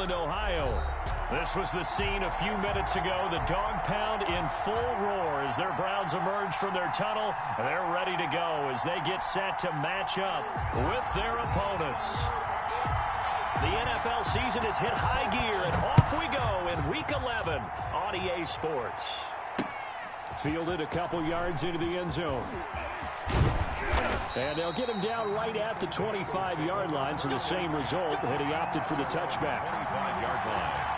Cleveland, Ohio. This was the scene a few minutes ago. The dog pound in full roar as their Browns emerge from their tunnel. They're ready to go as they get set to match up with their opponents. The NFL season has hit high gear, and off we go in Week 11 on EA Sports. Fielded a couple yards into the end zone. And they'll get him down right at the 25-yard line, so the same result, and he opted for the touchback. 25-yard line.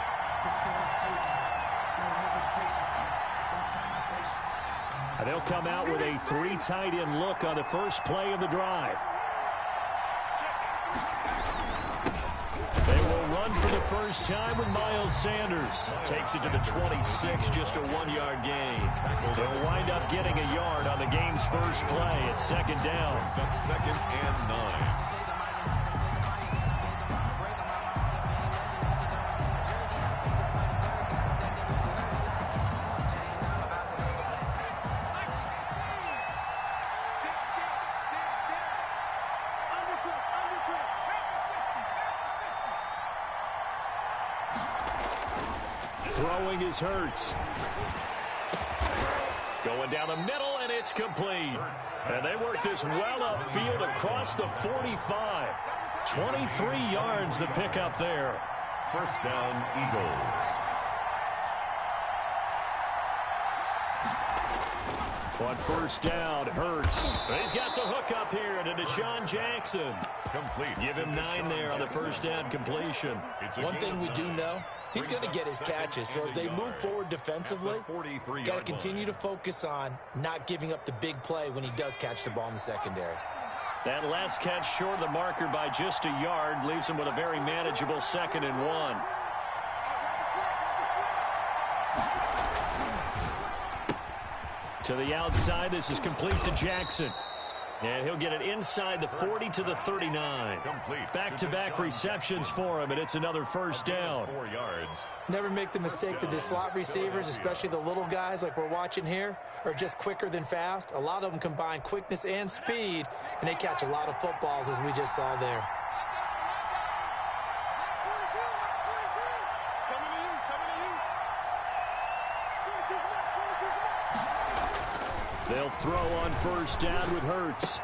And they'll come out with a 3 tight end look on the first play of the drive. They will run for the first time with Miles Sanders. Takes it to the 26, just a 1-yard gain. They'll wind up getting a yard on the game's first play at second down. It's up 2nd and 9. Throwing is Hurts. Going down the middle, and it's complete. And they work this well upfield across the 45. 23 yards the pickup there. First down, Eagles. On first down, Hurts. He's got the hook up here to Deshaun Jackson. Complete. Give him 9 there on the first down completion. One thing we do know, he's going to get his catches. So as they move forward defensively, got to continue to focus on not giving up the big play when he does catch the ball in the secondary. That last catch short of the marker by just a yard leaves him with a very manageable 2nd and 1. To the outside, this is complete to Jackson. And he'll get it inside the 40 to the 39. Back-to-back receptions for him, and it's another first down. 4 yards. Never make the mistake that the slot receivers, especially the little guys like we're watching here, are just quicker than fast. A lot of them combine quickness and speed, and they catch a lot of footballs, as we just saw there. They'll throw on first down with Hurts.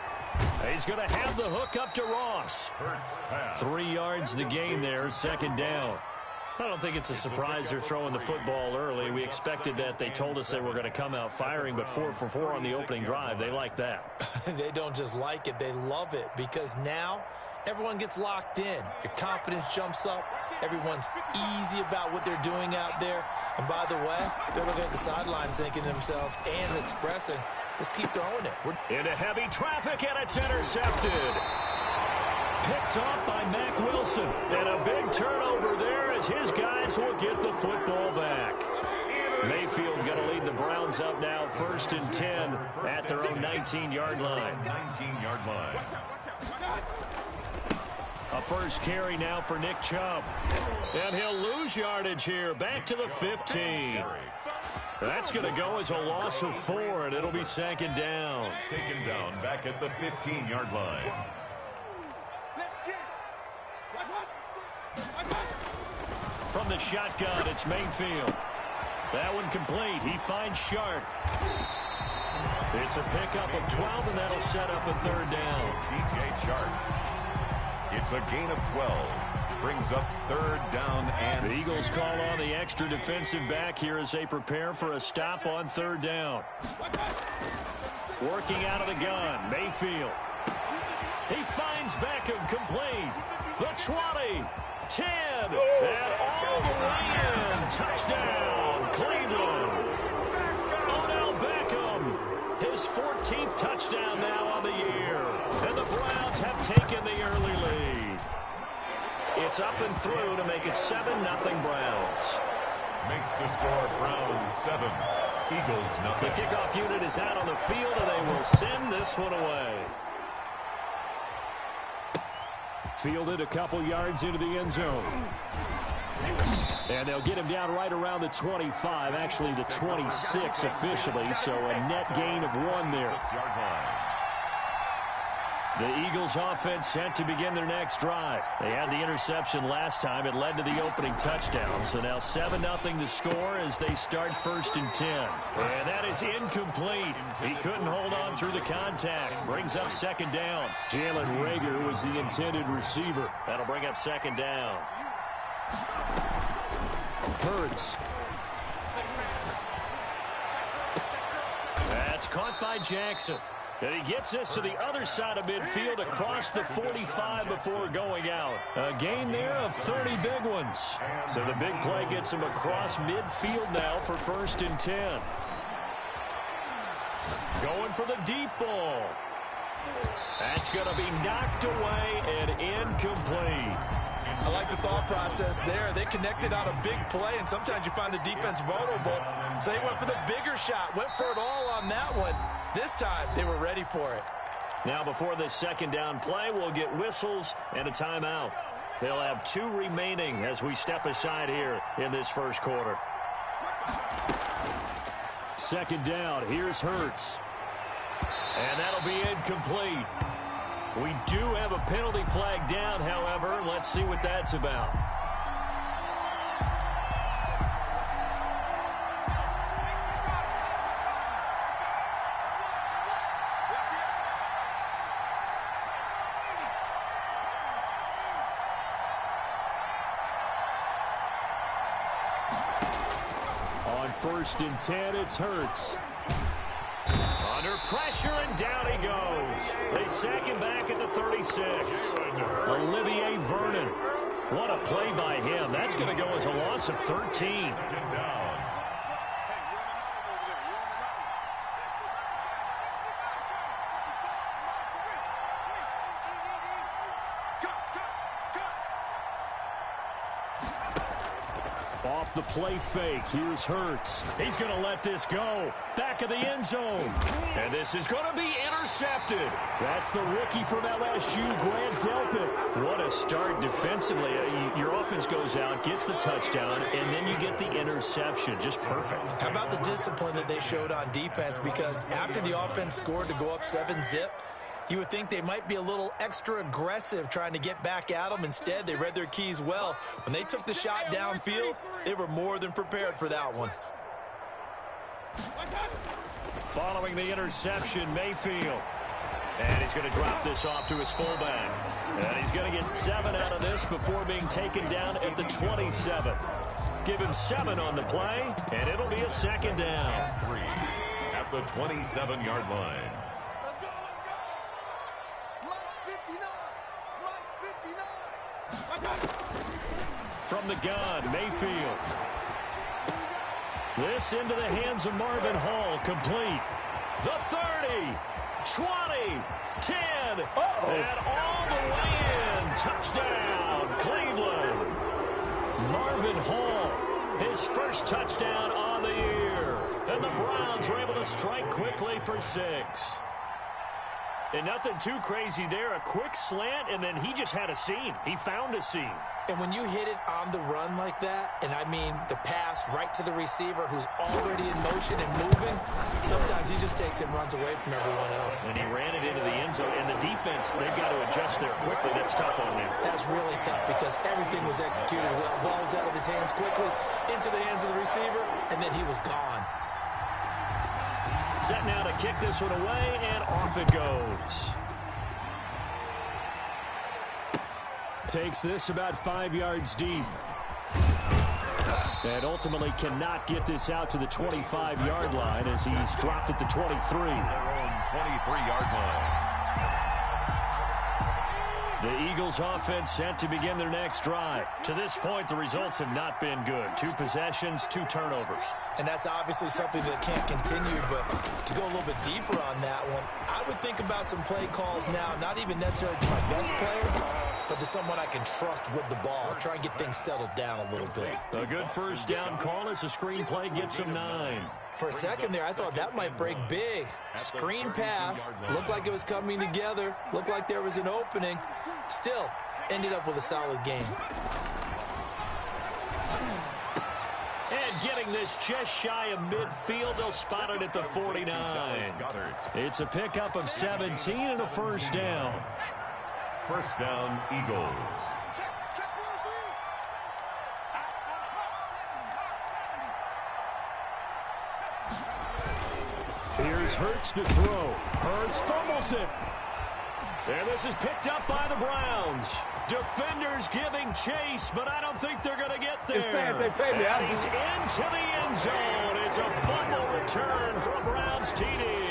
He's going to have the hook up to Ross. 3 yards the gain there, second down. I don't think it's a surprise they're throwing the football early. We expected that. They told us they were going to come out firing, but 4 for 4 on the opening drive. They like that. They don't just like it, they love it, because now everyone gets locked in. Your confidence jumps up. Everyone's easy about what they're doing out there. And by the way, they're looking at the sidelines thinking to themselves and expressing, let's keep throwing it. We're into heavy traffic, and it's intercepted. Picked off by Mack Wilson. And a big turnover there as his guys will get the football back. Mayfield going to lead the Browns up now, 1st and 10 at their own 19-yard line. 19-yard line. A first carry now for Nick Chubb. And he'll lose yardage here, back to the 15. That's going to go as a loss of 4, and it'll be 2nd down. Taken down back at the 15-yard line. From the shotgun, it's Mayfield. That one complete. He finds Sharp. It's a pickup of 12, and that'll set up a 3rd down. DJ Chark. It's a gain of 12. Brings up 3rd down and... The Eagles call on the extra defensive back here as they prepare for a stop on 3rd down. Working out of the gun, Mayfield. He finds Beckham complete. The 20, 10, and all the way in. Touchdown, Cleveland. Odell Beckham, his 14th touchdown now on the year. And the Browns have taken the early lead. It's up and through to make it 7-0 Browns. Makes the score Browns 7, Eagles 0. The kickoff unit is out on the field, and they will send this one away. Fielded a couple yards into the end zone. And they'll get him down right around the 25, actually the 26 officially, so a net gain of 1 there. 6-yard line. The Eagles offense set to begin their next drive. They had the interception last time. It led to the opening touchdown. So now 7-0 to score as they start 1st and 10. And that is incomplete. He couldn't hold on through the contact. Brings up 2nd down. Jalen Reagor was the intended receiver. That'll bring up 2nd down. Hurts. That's caught by Jackson. And he gets this to the other side of midfield across the 45 before going out. A gain there of 30 big ones. So the big play gets him across midfield now for 1st and 10. Going for the deep ball. That's going to be knocked away and incomplete. I like the thought process there. They connected on a big play, and sometimes you find the defense vulnerable. So they went for the bigger shot, went for it all on that one. This time, they were ready for it. Now, before this 2nd down play, we'll get whistles and a timeout. They'll have 2 remaining as we step aside here in this 1st quarter. 2nd down, here's Hurts. And that'll be incomplete. We do have a penalty flag down, however. Let's see what that's about. On 1st and 10, it's Hurts. Under pressure, and down he goes. They sack him back at the 36. Olivier Vernon. What a play by him. That's going to go as a loss of 13. Off the play fake, here's Hurts. He's going to let this go. Back of the end zone. And this is going to be intercepted. That's the rookie from LSU, Grant Delpit. What a start defensively. Your offense goes out, gets the touchdown, and then you get the interception. Just perfect. How about the discipline that they showed on defense? Because after the offense scored to go up 7-zip, you would think they might be a little extra aggressive trying to get back at them. Instead, they read their keys well. When they took the shot downfield, they were more than prepared for that one. Following the interception, Mayfield. And he's going to drop this off to his fullback. And he's going to get 7 out of this before being taken down at the 27. Give him 7 on the play, and it'll be a 2nd down. 3 at the 27-yard line. From the gun, Mayfield. This into the hands of Marvin Hall, complete. The 30, 20, 10, and all the way in. Touchdown, Cleveland. Marvin Hall, his first touchdown on the year. And the Browns were able to strike quickly for 6. And nothing too crazy there. A quick slant, and then he just had a seam. He found a seam. And when you hit it on the run like that, and I mean the pass right to the receiver who's already in motion and moving, sometimes he just takes it and runs away from everyone else. And he ran it into the end zone. And the defense, they've got to adjust there quickly. That's tough on them. That's really tough because everything was executed well. Ball was out of his hands quickly, into the hands of the receiver, and then he was gone. Set now to kick this one away, and off it goes. Takes this about 5 yards deep. And ultimately cannot get this out to the 25-yard line as he's dropped at the 23. Their own 23-yard line. The Eagles offense set to begin their next drive. To this point, the results have not been good. 2 possessions, 2 turnovers. And that's obviously something that can't continue, but to go a little bit deeper on that one, I would think about some play calls now, not even necessarily to my best player, but to someone I can trust with the ball. Try and get things settled down a little bit. A good first down call as the screen play gets him 9. For a second there, I thought that might break big. Screen pass. Looked like it was coming together. Looked like there was an opening. Still, ended up with a solid game. And getting this just shy of midfield. They'll spot it at the 49. It's a pickup of 17 and a first down. First down, Eagles. Here's Hurts to throw. Hurts fumbles it. And this is picked up by the Browns. Defenders giving chase, but I don't think they're going to get there. And he's into the end zone. It's a fumble return for a Browns TD.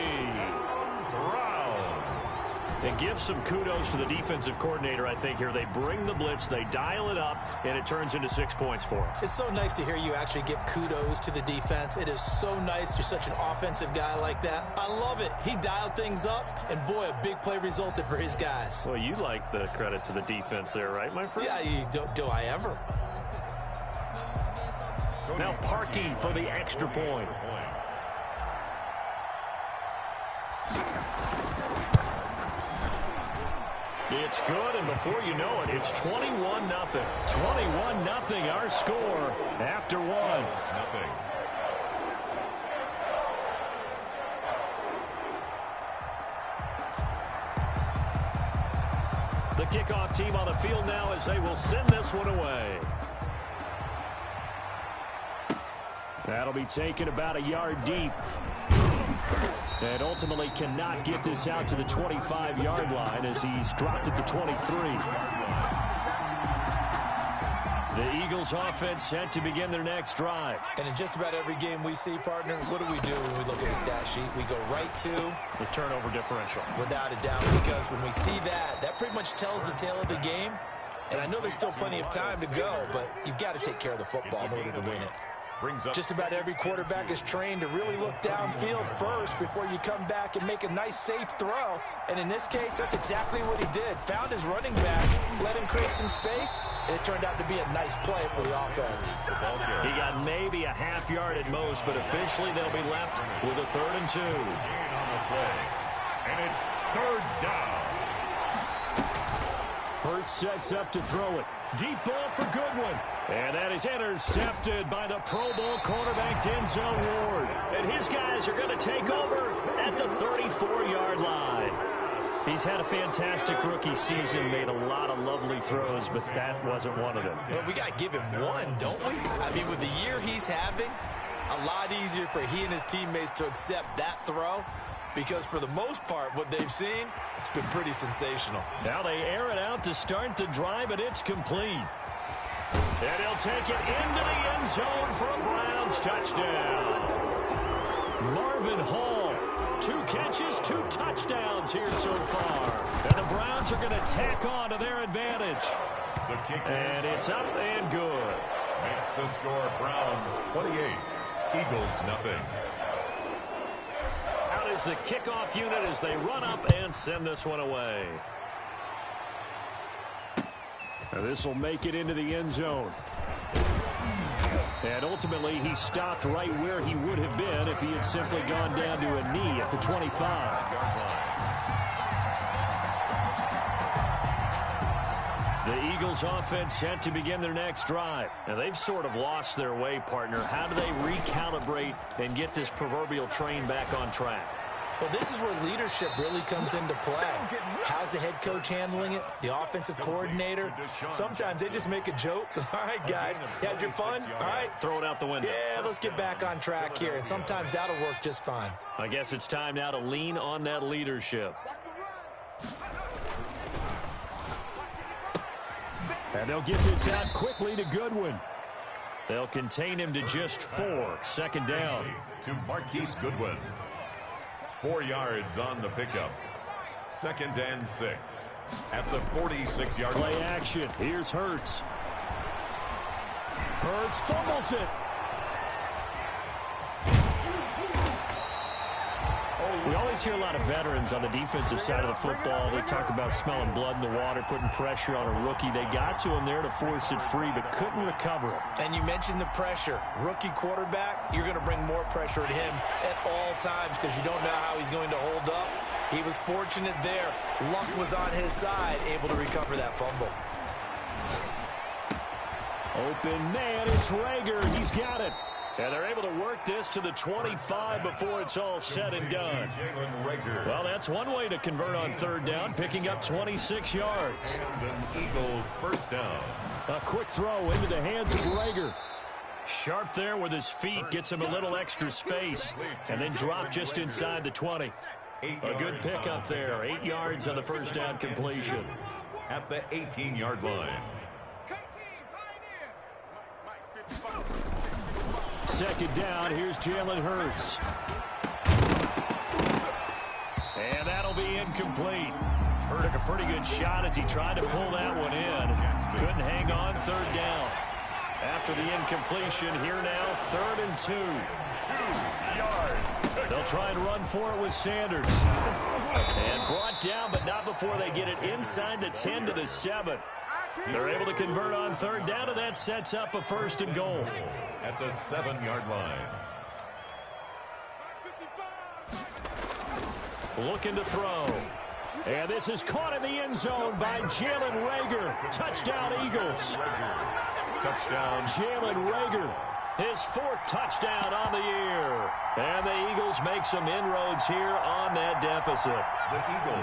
And give some kudos to the defensive coordinator, I think, here. They bring the blitz, they dial it up, and it turns into 6 points for them. It's so nice to hear you actually give kudos to the defense. It is so nice. You're such an offensive guy like that. I love it. He dialed things up, and boy, a big play resulted for his guys. Well, you like the credit to the defense there, right, my friend? Yeah, do I ever? Now Parkey for the extra point. It's good, and before you know it, it's 21-0. 21-0, our score after one. The kickoff team on the field now as they will send this one away. That'll be taken about a yard deep. And ultimately cannot get this out to the 25-yard line as he's dropped at the 23. The Eagles offense set to begin their next drive. And in just about every game we see, partner, what do we do when we look at the stat sheet? We go right to the turnover differential. Without a doubt, because when we see that, that pretty much tells the tale of the game. And I know there's still plenty of time to go, but you've got to take care of the football in order to win it. Just about every quarterback is trained to really look downfield first before you come back and make a nice, safe throw. And in this case, that's exactly what he did. Found his running back, let him create some space, and it turned out to be a nice play for the offense. He got maybe a half yard at most, but officially they'll be left with a 3rd and 2. And it's 3rd down. Hurts sets up to throw it. Deep ball for Goodwin. And that is intercepted by the Pro Bowl cornerback Denzel Ward. And his guys are going to take over at the 34-yard line. He's had a fantastic rookie season, made a lot of lovely throws, but that wasn't one of them. Well, we got to give him one, don't we? I mean, with the year he's having, a lot easier for he and his teammates to accept that throw. Because for the most part, what they've seen, it's been pretty sensational. Now they air it out to start the drive, and it's complete. And he'll take it into the end zone for a Browns touchdown. Marvin Hall, 2 catches, 2 touchdowns here so far. And the Browns are going to tack on to their advantage. The kick and it's up and good. Makes the score Browns 28, Eagles nothing. Out is the kickoff unit as they run up and send this one away. This will make it into the end zone. And ultimately, he stopped right where he would have been if he had simply gone down to a knee at the 25. The Eagles offense set to begin their next drive. And they've sort of lost their way, partner. How do they recalibrate and get this proverbial train back on track? Well, this is where leadership really comes into play. How's the head coach handling it? The offensive coordinator? Sometimes they just make a joke. All right, guys, you had your fun? All right. Throw it out the window. Yeah, let's get back on track here. And sometimes that'll work just fine. I guess it's time now to lean on that leadership. And they'll get this out quickly to Goodwin. They'll contain him to just 4. 2nd down. To Marquise Goodwin. 4 yards on the pickup. 2nd and 6. At the 46-yard line. Play action. Here's Hurts. Hurts fumbles it. We always hear a lot of veterans on the defensive side of the football. They talk about smelling blood in the water, putting pressure on a rookie. They got to him there to force it free, but couldn't recover it. And you mentioned the pressure. Rookie quarterback, you're going to bring more pressure at him at all times because you don't know how he's going to hold up. He was fortunate there. Luck was on his side, able to recover that fumble. Open man, it's Rager. He's got it. And they're able to work this to the 25 before it's all said and done. Well, that's one way to convert on third down, picking up 26 yards. And an Eagle first down. A quick throw into the hands of Rager. Sharp there with his feet, gets him a little extra space, and then drop just inside the 20. A good pickup there, 8 yards on the first down completion. At the 18-yard line. Second down, here's Jalen Hurts. And that'll be incomplete. Hurt took a pretty good shot as he tried to pull that one in. Couldn't hang on, third down. After the incompletion, here now, 3rd and 2. 2 yards. They'll try and run for it with Sanders. And brought down, but not before they get it inside the 10 to the 7. They're able to convert on third down, and that sets up a 1st and goal. At the 7-yard line. Looking to throw. And this is caught in the end zone by Jalen Rager. Touchdown, Eagles. Touchdown. Jalen Rager, his 4th touchdown on the year. And the Eagles make some inroads here on that deficit.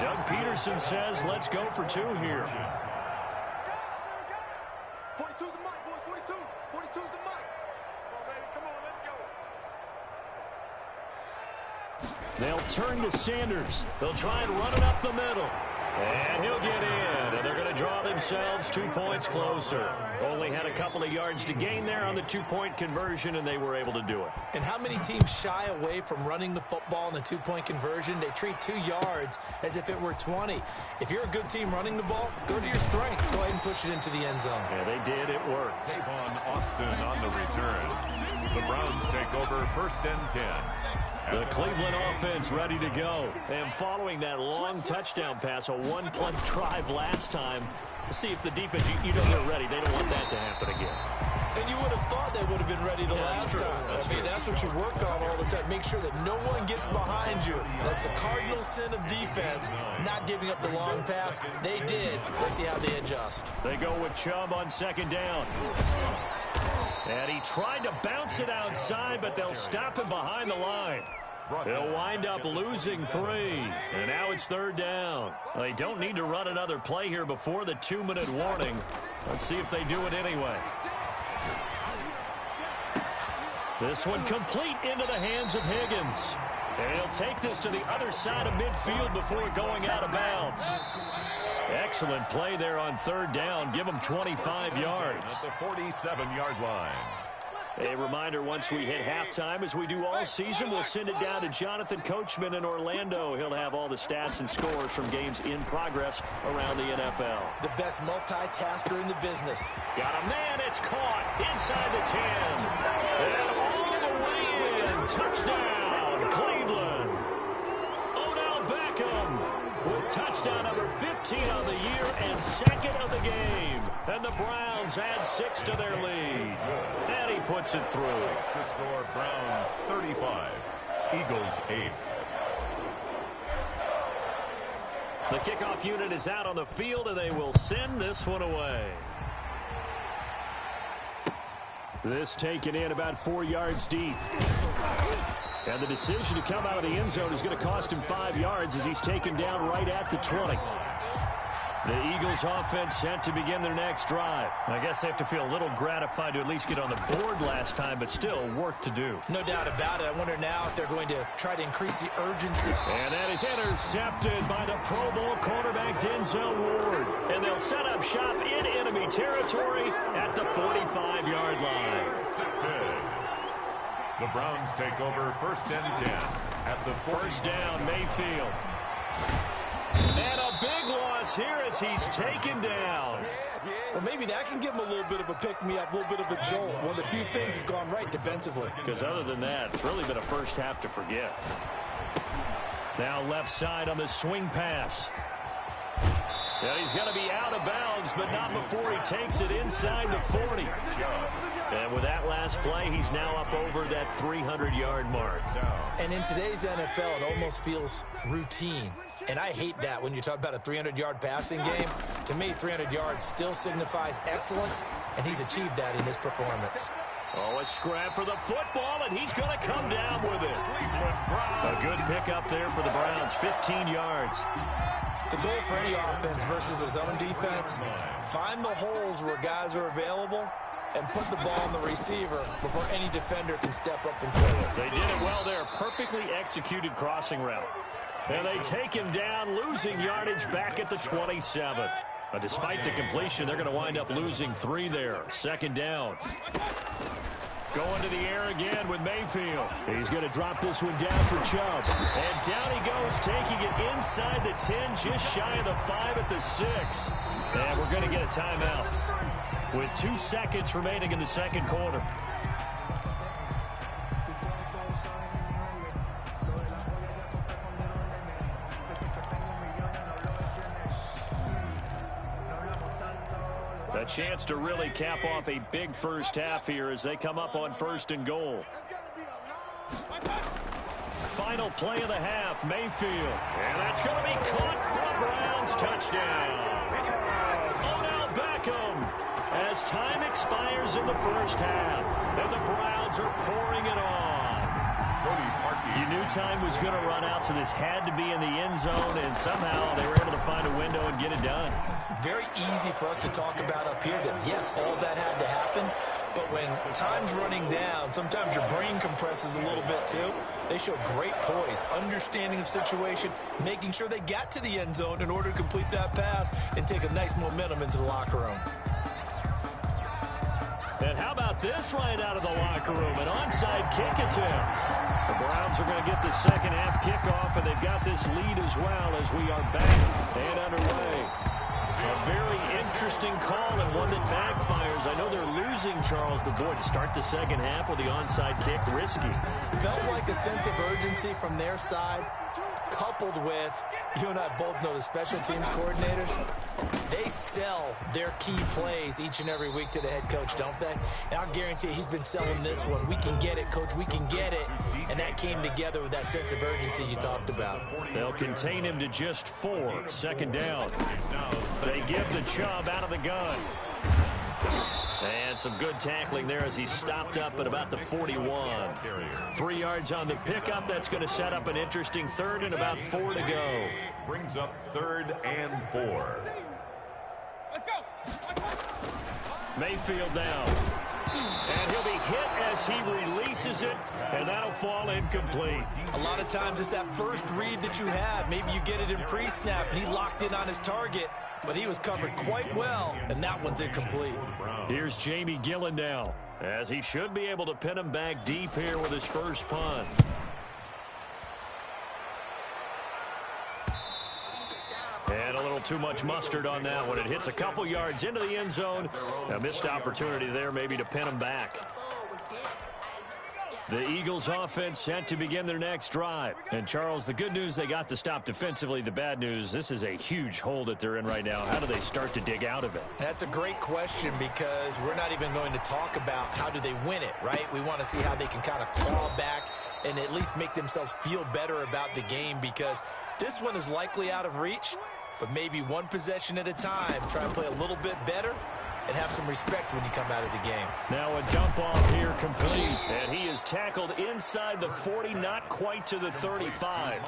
Doug Peterson says, let's go for 2 here. 42's the mic, boys. 42. 42's the mic. Come on, baby. Come on, let's go. They'll turn to Sanders. They'll try and run it up the middle. And he'll get in. And they're going to draw themselves 2 points closer. Only had a couple of yards to gain there on the 2-point conversion, and they were able to do it. And how many teams shy away from running the football in the 2-point conversion? They treat 2 yards as if it were 20. If you're a good team running the ball, go to your strength. Go ahead and push it into the end zone. Yeah, they did. It worked. Tavon Austin on the return. The Browns take over 1st and 10. The Cleveland offense ready to go. And following that long touchdown pass, a 1-play drive last time, to see if the defense, you know they're ready. They don't want that to happen again. And you would have thought they would have been ready the last time. That's what you work on all the time. Make sure that no one gets behind you. That's the cardinal sin of defense, not giving up the long pass. They did. Let's see how they adjust. They go with Chubb on 2nd down. And he tried to bounce it outside, but they'll stop him behind the line. They'll wind up losing 3. And now it's 3rd down. They don't need to run another play here before the 2-minute warning. Let's see if they do it anyway. This one complete into the hands of Higgins. And he'll take this to the other side of midfield before going out of bounds. Excellent play there on 3rd down. Give them 25 yards. At the 47-yard line. A reminder, once we hit halftime, as we do all season, we'll send it down to Jonathan Coachman in Orlando. He'll have all the stats and scores from games in progress around the NFL. The best multitasker in the business. Got a man, it's caught inside the 10. And all the way in. Touchdown, Cleveland. Odell Beckham with touchdown number 15 on the year and 2nd of the game. And the Browns add 6 to their lead. And he puts it through. The score, Browns 35, Eagles 8. The kickoff unit is out on the field, and they will send this one away. This taken in about 4 yards deep. And the decision to come out of the end zone is going to cost him 5 yards as he's taken down right at the 20. The Eagles offense set to begin their next drive. I guess they have to feel a little gratified to at least get on the board last time, but still work to do. No doubt about it. I wonder now if they're going to try to increase the urgency. And that is intercepted by the Pro Bowl quarterback Denzel Ward. And they'll set up shop in enemy territory at the 45-yard line. The Browns take over 1st and 10 at the 1st down, Mayfield. And a big loss here as he's taken down. Well, maybe that can give him a little bit of a pick-me-up, a little bit of a jolt. One of the few things has gone right defensively. Because other than that, it's really been a first half to forget. Now left side on the swing pass. And he's going to be out of bounds, but not before he takes it inside the 40. And with that last play, he's now up over that 300-yard mark. And in today's NFL, it almost feels routine. And I hate that when you talk about a 300-yard passing game. To me, 300 yards still signifies excellence, and he's achieved that in this performance. Oh, a scrap for the football, and he's going to come down with it. A good pickup there for the Browns, 15 yards. The goal for any offense versus a zone defense, find the holes where guys are available and put the ball on the receiver before any defender can step up and fill it. They did it well there. Perfectly executed crossing route. And they take him down, losing yardage back at the 27. But despite the completion, they're going to wind up losing 3 there. Second down. Going to the air again with Mayfield. He's going to drop this one down for Chubb. And down he goes, taking it inside the 10, just shy of the 5 at the 6. And we're going to get a timeout with 2 seconds remaining in the second quarter. A chance to really cap off a big first half here as they come up on 1st and goal. Final play of the half, Mayfield. And that's going to be caught for the Browns. Touchdown. Odell Beckham as time expires in the first half. And the Browns are pouring it on. You knew time was going to run out, so this had to be in the end zone, and somehow they were able to find a window and get it done. Very easy for us to talk about up here that, yes, all that had to happen, but when time's running down, sometimes your brain compresses a little bit too. They showed great poise, understanding of situation, making sure they got to the end zone in order to complete that pass and take a nice momentum into the locker room. And how about this right out of the locker room? An onside kick attempt. The Browns are going to get the second half kickoff, and they've got this lead as well as we are back and underway. A very interesting call and one that backfires. I know they're losing, Charles, but boy, to start the second half with the onside kick, risky. Felt like a sense of urgency from their side, coupled with, you and I both know the special teams coordinators, they sell their key plays each and every week to the head coach, don't they? And I'll guarantee you he's been selling this one. We can get it, coach, we can get it. And that came together with that sense of urgency you talked about. They'll contain him to just 4. Second down. They give the Chubb out of the gun. And some good tackling there as he stopped up at about the 41. 3 yards on the pickup. That's going to set up an interesting third and about 4 to go. Brings up 3rd and 4. Mayfield now. And he'll be hit as he releases it, and that'll fall incomplete. A lot of times it's that first read that you have. Maybe you get it in pre-snap, and he locked in on his target, but he was covered quite well, and that one's incomplete. Here's Jamie Gillen now, as he should be able to pin him back deep here with his first punt. And a little too much mustard on that one. It hits a couple yards into the end zone. A missed opportunity there maybe to pin him back. The Eagles offense set to begin their next drive. And, Charles, the good news, they got the stop defensively. The bad news, this is a huge hole that they're in right now. How do they start to dig out of it? That's a great question because we're not even going to talk about how do they win it, right? We want to see how they can kind of claw back and at least make themselves feel better about the game because this one is likely out of reach, but maybe one possession at a time. Try and play a little bit better and have some respect when you come out of the game. Now a dump off here complete, and he is tackled inside the 40, not quite to the 35.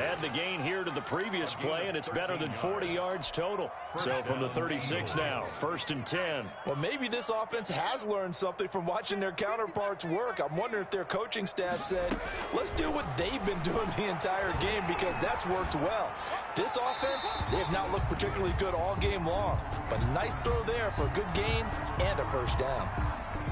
Add the gain here to the previous play, and it's better than 40 yards total. So from the 36 now, 1st and 10. Well, maybe this offense has learned something from watching their counterparts work. I'm wondering if their coaching staff said, let's do what they've been doing the entire game because that's worked well. This offense, they have not looked particularly good all game long, but a nice throw there for a good gain and a first down.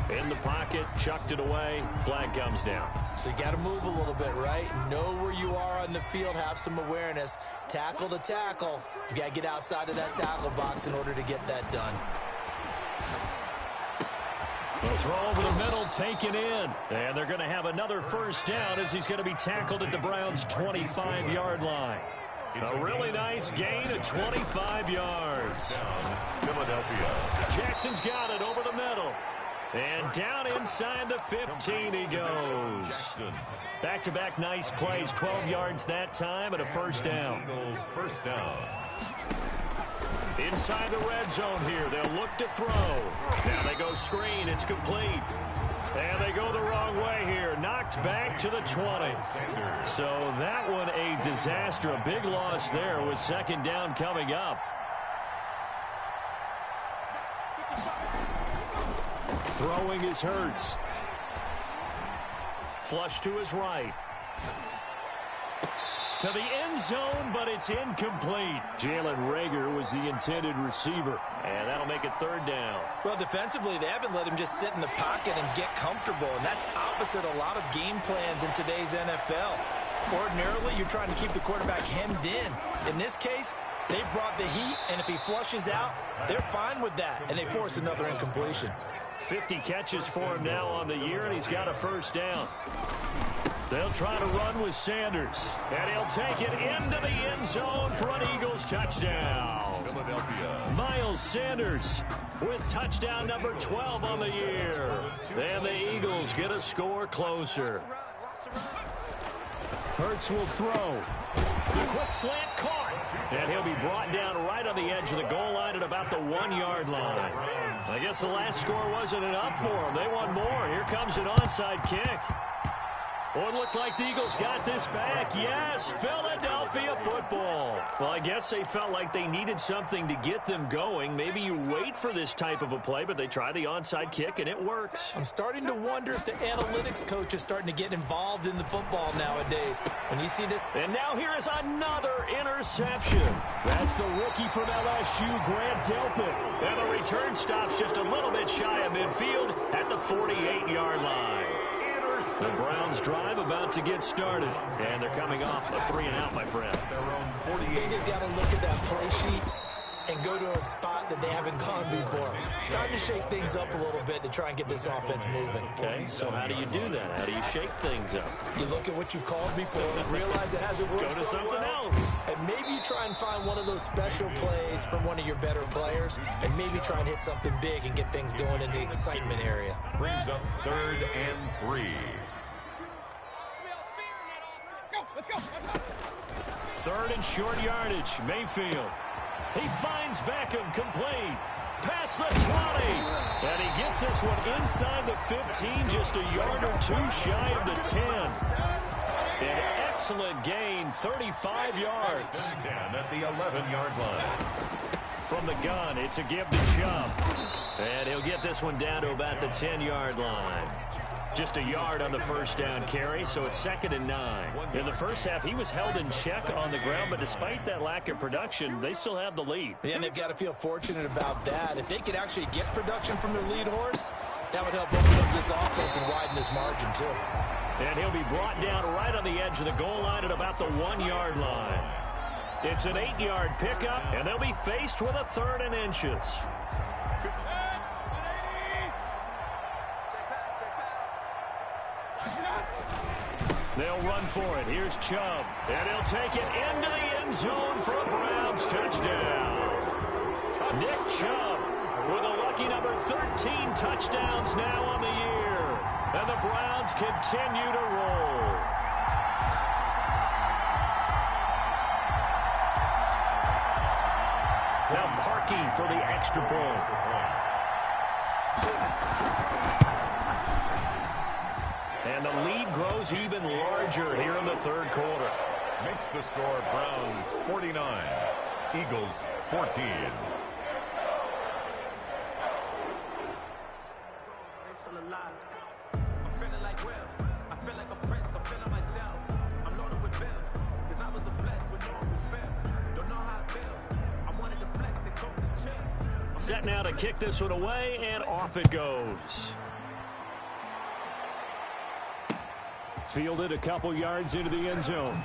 In the pocket, chucked it away, flag comes down. So you got to move a little bit, right? Know where you are on the field, have some awareness. Tackle to tackle. You got to get outside of that tackle box in order to get that done. The throw over the middle, taken in. And they're going to have another first down as he's going to be tackled at the Browns' 25-yard line. A really nice gain of 25 yards. Philadelphia. Jackson's got it over the middle. And down inside the 15 he goes. Back-to-back nice plays, 12 yards that time and a first down. First down. Inside the red zone here, they'll look to throw. Now they go screen, it's complete. go the wrong way here. Knocked back to the 20. So that one a disaster. A big loss there with second down coming up. Throwing is Hurts. Flush to his right. To the end zone, but it's incomplete. Jalen Reagor was the intended receiver, and that'll make it third down. Well, defensively, they haven't let him just sit in the pocket and get comfortable, and that's opposite a lot of game plans in today's NFL. Ordinarily, you're trying to keep the quarterback hemmed in. In this case, they brought the heat, and if he flushes out, they're fine with that, and they force another incompletion. 50 catches for him now on the year, and he's got a first down. They'll try to run with Sanders, and he'll take it into the end zone for an Eagles touchdown. Philadelphia. Miles Sanders with touchdown number 12 on the year. And the Eagles get a score closer. Hurts will throw. The quick slant caught. And he'll be brought down right on the edge of the goal line at about the 1-yard line. I guess the last score wasn't enough for them. They want more. Here comes an onside kick. Oh, it looked like the Eagles got this back. Yes, Philadelphia football. Well, I guess they felt like they needed something to get them going. Maybe you wait for this type of a play, but they try the onside kick, and it works. I'm starting to wonder if the analytics coach is starting to get involved in the football nowadays. When you see this. And now here is another interception. That's the rookie from LSU, Grant Delpit. And the return stops just a little bit shy of midfield at the 48-yard line. The Browns drive about to get started, and they're coming off a 3-and-out, my friend. I think they've got to look at that play sheet and go to a spot that they haven't gone before. Time to shake things up a little bit to try and get this offense moving. Okay, so how do you do that? How do you shake things up? You look at what you've called before, realize it hasn't worked Go to so something well, else. and maybe you try and find one of those special plays from one of your better players, and maybe try and hit something big and get things going in the excitement area. Brings up 3rd and 3. Third and short yardage. Mayfield. He finds Beckham complete. Past the 20. And he gets this one inside the 15, just a yard or two shy of the 10. An excellent gain, 35 yards. 10 at the 11-yard line. From the gun, it's a give to Chubb. And he'll get this one down to about the 10-yard line. Just a yard on the first down carry, so it's 2nd and 9. In the first half, he was held in check on the ground, but despite that lack of production, they still have the lead. And they've got to feel fortunate about that. If they could actually get production from their lead horse, that would help open up this offense and widen this margin, too. And he'll be brought down right on the edge of the goal line at about the 1-yard line. It's an 8-yard pickup, and they'll be faced with a 3rd and inches. They'll run for it. Here's Chubb. And he'll take it into the end zone for a Browns touchdown. Nick Chubb with a lucky number 13 touchdowns now on the year. And the Browns continue to roll. Now Parkey for the extra point. And the lead grows even larger here in the 3rd quarter. Makes the score Browns 49, Eagles 14. Set now to kick this one away, and off it goes. Fielded a couple yards into the end zone.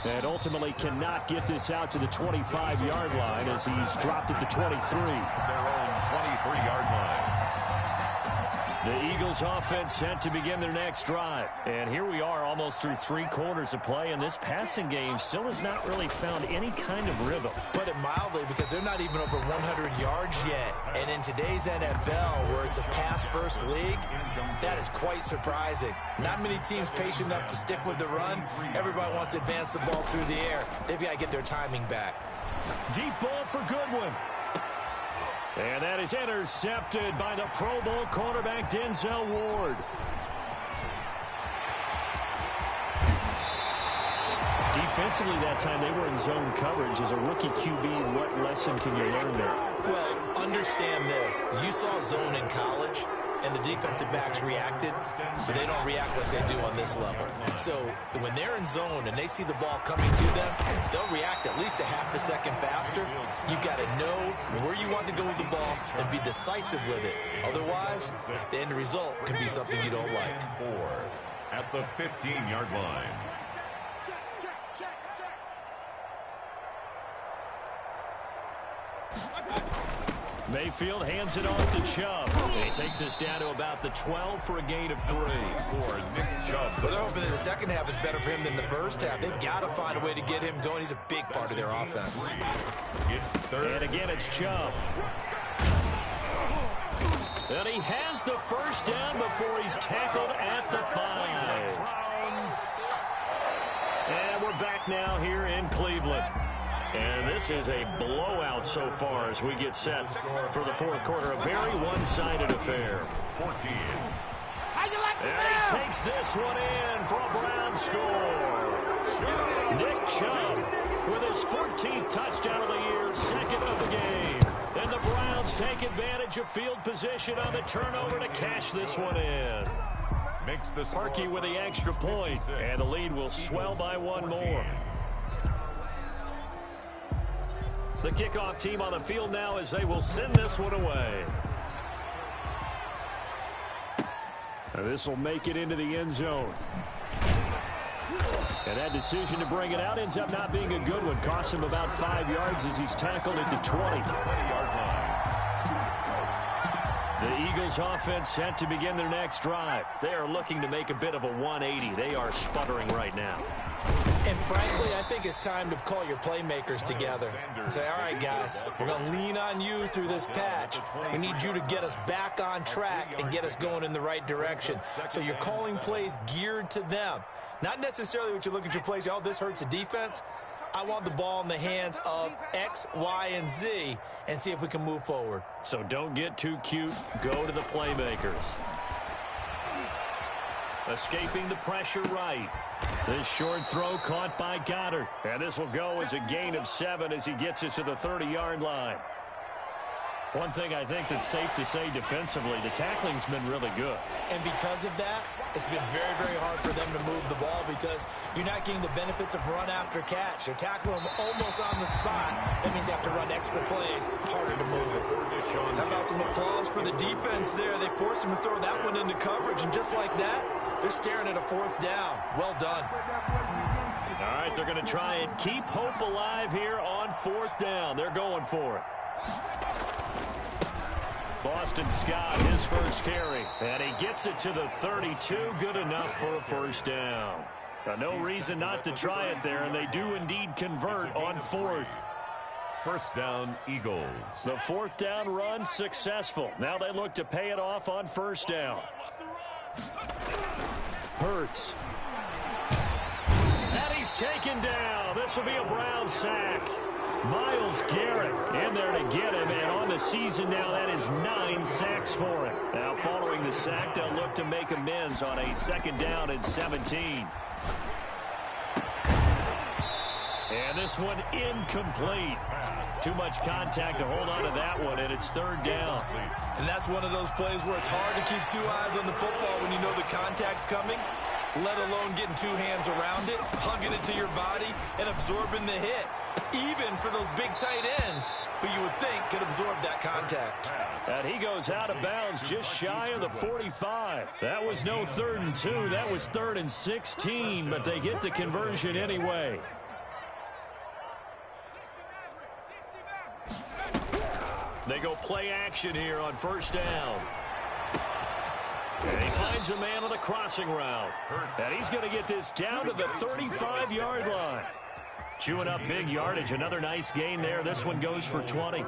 And ultimately cannot get this out to the 25-yard line as he's dropped at the 23. Their own 23-yard line. The Eagles offense set to begin their next drive. And here we are almost through 3 quarters of play, and this passing game still has not really found any kind of rhythm. Put it mildly, because they're not even over 100 yards yet. And in today's NFL, where it's a pass-first league, that is quite surprising. Not many teams patient enough to stick with the run. Everybody wants to advance the ball through the air. They've got to get their timing back. Deep ball for Goodwin. And that is intercepted by the Pro Bowl cornerback Denzel Ward. Defensively that time, they were in zone coverage. As a rookie QB, what lesson can you learn there? Well, understand this. You saw zone in college, and the defensive backs reacted, but they don't react like they do on this level. So when they're in zone and they see the ball coming to them, they'll react at least a half a second faster. You've got to know where you want to go with the ball and be decisive with it. Otherwise, the end result can be something you don't like. 4 at the 15-yard line. Mayfield hands it off to Chubb. And he takes us down to about the 12 for a gain of 3. For Nick Chubb. Well, they're hoping that the second half is better for him than the first half. They've got to find a way to get him going. He's a big part of their offense. It's third. And again, it's Chubb. And he has the first down before he's tackled at the 5. And we're back now here in Cleveland. And this is a blowout so far as we get set for the fourth quarter. A very one-sided affair. 14. And he takes this one in for a Brown score. Nick Chubb with his 14th touchdown of the year, second of the game. And the Browns take advantage of field position on the turnover to cash this one in. Makes the Parkey with the extra point, and the lead will swell by one more. The kickoff team on the field now as they will send this one away. And this will make it into the end zone. And that decision to bring it out ends up not being a good one. Costs him about 5 yards as he's tackled at the 20-yard line. The Eagles offense set to begin their next drive. They are looking to make a bit of a 180. They are sputtering right now. And frankly, I think it's time to call your playmakers together and say, all right, guys, we're going to lean on you through this patch. We need you to get us back on track and get us going in the right direction. So you're calling plays geared to them. Not necessarily what you look at your plays, oh, this hurts the defense. I want the ball in the hands of X, Y, and Z and see if we can move forward. So don't get too cute. Go to the playmakers. Escaping the pressure right. This short throw caught by Goddard. And this will go as a gain of 7 as he gets it to the 30-yard line. One thing I think that's safe to say defensively, the tackling's been really good. And because of that, it's been very, very hard for them to move the ball because you're not getting the benefits of run after catch. You're tackling them almost on the spot. That means you have to run extra plays, harder to move it. How about some applause for the defense there? They forced him to throw that one into coverage, and just like that, they're staring at a 4th down. Well done. All right, they're going to try and keep hope alive here on 4th down. They're going for it. Boston Scott, his first carry. And he gets it to the 32. Good enough for a first down. No reason not to try it there, and they do indeed convert on 4th. First down, Eagles. The 4th down run successful. Now they look to pay it off on 1st down. Hurts. And he's taken down. This will be a Brown sack. Miles Garrett in there to get him, and on the season now, that is 9 sacks for him. Now, following the sack, they'll look to make amends on a 2nd down and 17. And this one incomplete. Too much contact to hold on to that one, and it's 3rd down. And that's one of those plays where it's hard to keep 2 eyes on the football when you know the contact's coming, let alone getting 2 hands around it, hugging it to your body, and absorbing the hit. Even for those big tight ends who you would think could absorb that contact. And he goes out of bounds just shy of the 45. That was no 3rd and 2. That was 3rd and 16, but they get the conversion anyway. They go play action here on 1st down. And he finds a man on the crossing route. And he's going to get this down to the 35-yard line. Chewing up big yardage. Another nice gain there. This one goes for 20.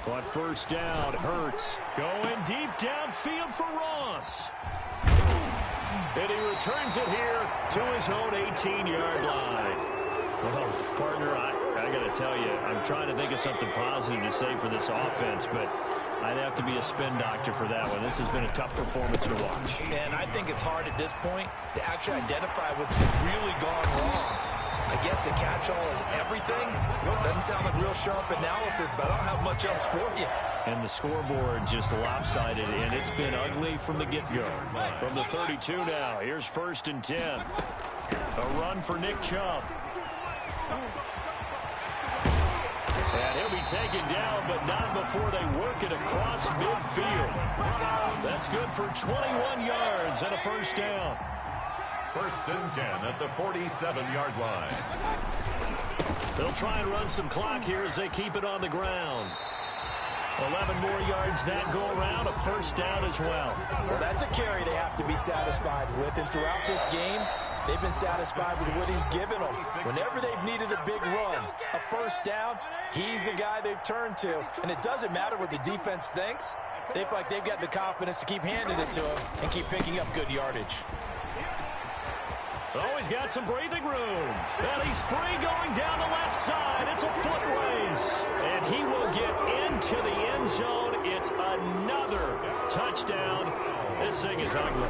On 1st down, Hurts going deep downfield for Ross. And he returns it here to his own 18-yard line. Well, partner, I got to tell you, I'm trying to think of something positive to say for this offense, but I'd have to be a spin doctor for that one. This has been a tough performance to watch. And I think it's hard at this point to actually identify what's really gone wrong. I guess the catch-all is everything. Doesn't sound like real sharp analysis, but I don't have much else for you. And the scoreboard just lopsided, and it's been ugly from the get-go. From the 32 now, here's 1st and 10. A run for Nick Chubb. And he'll be taken down, but not before they work it across midfield. That's good for 21 yards and a 1st down. 1st and 10 at the 47-yard line. They'll try and run some clock here as they keep it on the ground. 11 more yards that go around, a 1st down as well. Well, that's a carry they have to be satisfied with, and throughout this game, they've been satisfied with what he's given them. Whenever they've needed a big run, a 1st down, he's the guy they've turned to. And it doesn't matter what the defense thinks. They feel like they've got the confidence to keep handing it to him and keep picking up good yardage. Oh, he's got some breathing room. And he's free going down the left side. It's a foot race. And he will get into the end zone. It's another touchdown. This thing is ugly.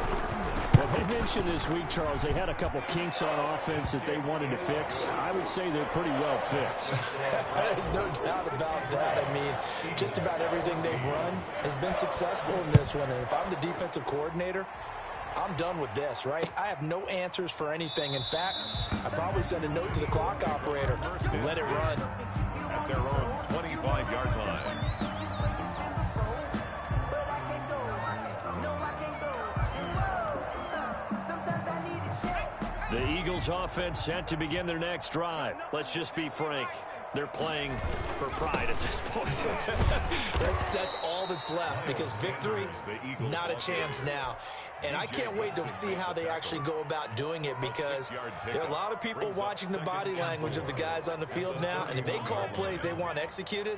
Well, they mentioned this week, Charles, they had a couple kinks on offense that they wanted to fix. I would say they're pretty well fixed. There's no doubt about that. I mean, just about everything they've run has been successful in this one. And if I'm the defensive coordinator, I'm done with this, right? I have no answers for anything. In fact, I'd probably send a note to the clock operator and let it run. At their own 25-yard line. The Eagles offense set to begin their next drive. Let's just be frank. They're playing for pride at this point. That's all that's left, because victory, not a chance now. And I can't wait to see how they actually go about doing it, because there are a lot of people watching the body language of the guys on the field now, and if they call plays they want executed,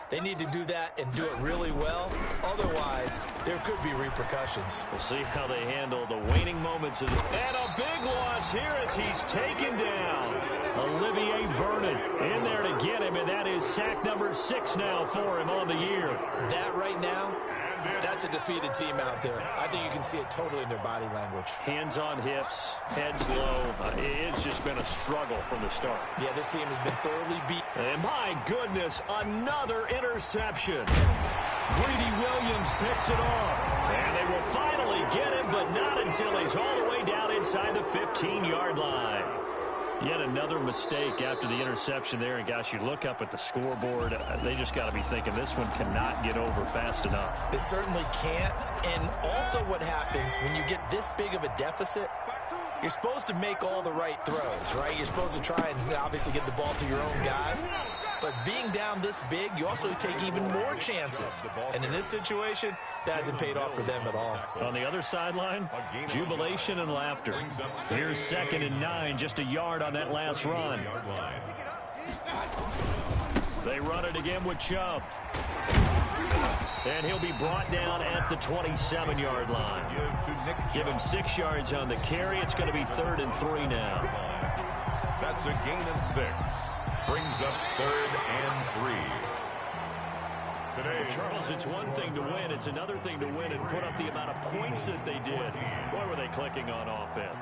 they need to do that and do it really well. Otherwise, there could be repercussions. We'll see how they handle the waning moments. And a big loss here as he's taken down. Olivier Vernon in there to get him, and that is sack number 6 now for him on the year. That right now, that's a defeated team out there. I think you can see it totally in their body language. Hands on hips, heads low. It's just been a struggle from the start. Yeah, this team has been thoroughly beat. And my goodness, another interception. Greedy Williams picks it off. And they will finally get him, but not until he's all the way down inside the 15-yard line. Yet another mistake after the interception there. And, gosh, you look up at the scoreboard, they just got to be thinking this one cannot get over fast enough. It certainly can't. And also what happens when you get this big of a deficit, you're supposed to make all the right throws, right? You're supposed to try and obviously get the ball to your own guys. But being down this big, you also take even more chances. And in this situation, that hasn't paid off for them at all. On the other sideline, jubilation and laughter. Here's 2nd and 9, just a yard on that last run. They run it again with Chubb. And he'll be brought down at the 27-yard line. Give him 6 yards on the carry. It's going to be 3rd and 3 now. That's a gain of 6. Brings up 3rd and 3. Today, Charles, it's one thing to win. It's another thing to win and put up the amount of points that they did. Boy, were they clicking on offense.